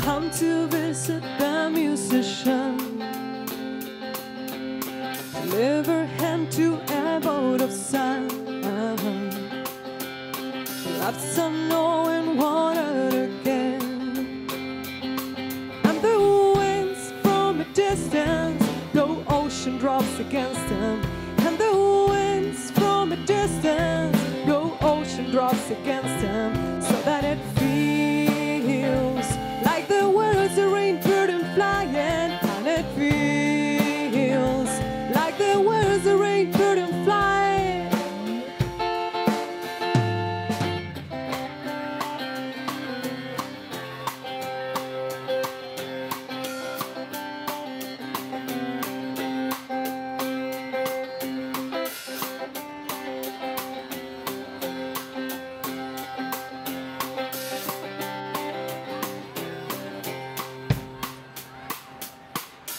come to visit the musician, deliver him to a boat of sun, left sun knowing water again, and the winds from a distance blow ocean drops against them, and the winds from a distance blow ocean drops against them, so that it feels like the world's a rainbird and flying, and it feels like the world's a rainbird and flying.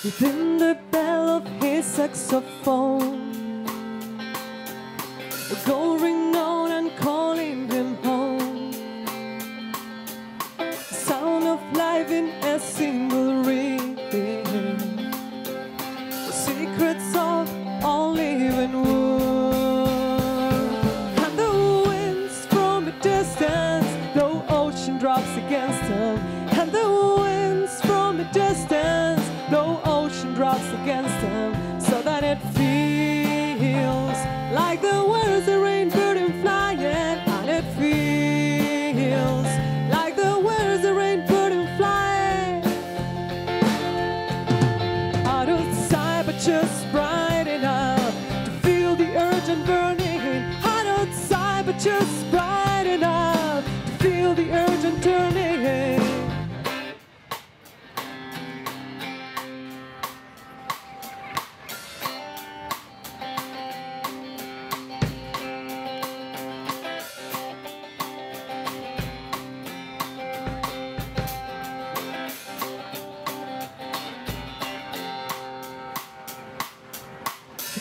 Within the bell of his saxophone, going on and calling him home. The sound of life in a single ring, the secrets of all living wood. And the winds from a distance blow ocean drops against them, and the winds from a distance blow ocean drops against them, so that it feels like the world's a rainbird and flying, and it feels like the world's a rainbird and flying. Out outside, but just bright enough to feel the urgent burning. Out outside, but just bright enough to feel the urgent turning.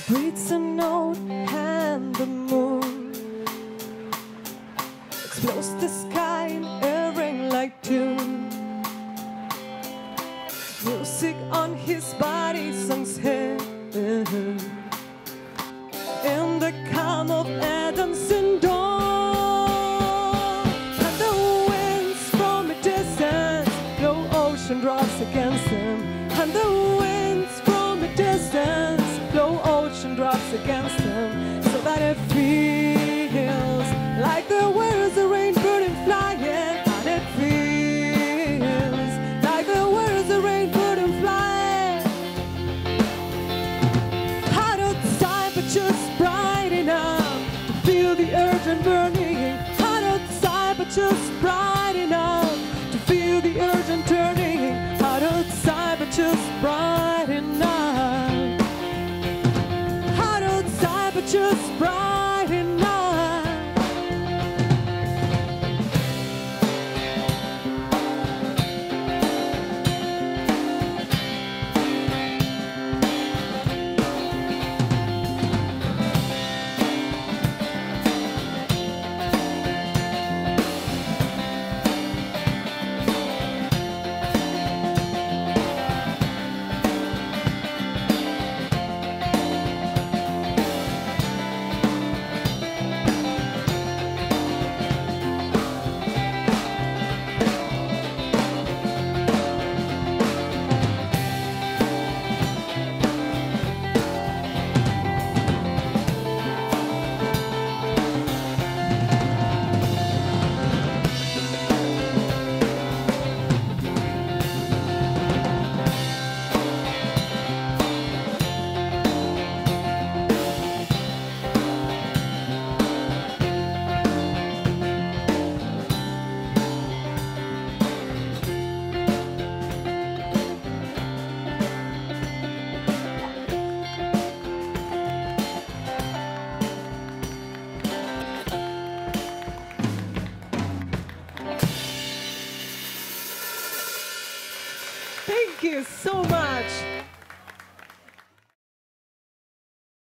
Breathes a note and the moon explodes the sky in a ring-like tune. Music on his body sinks him in the calm of a dancing dawn. And the winds from a distance blow ocean drops against him, and the winds from a distance blow ocean drops against them, so that it feels like the world's a rainbird and flying, and it feels like the world's a rainbird and flying. Hot outside, but just bright enough to feel the urgent burning. Hot outside, but just bright enough to feel the urgent turning. Hot outside, but just bright enough. Just bright enough. Thank you so much.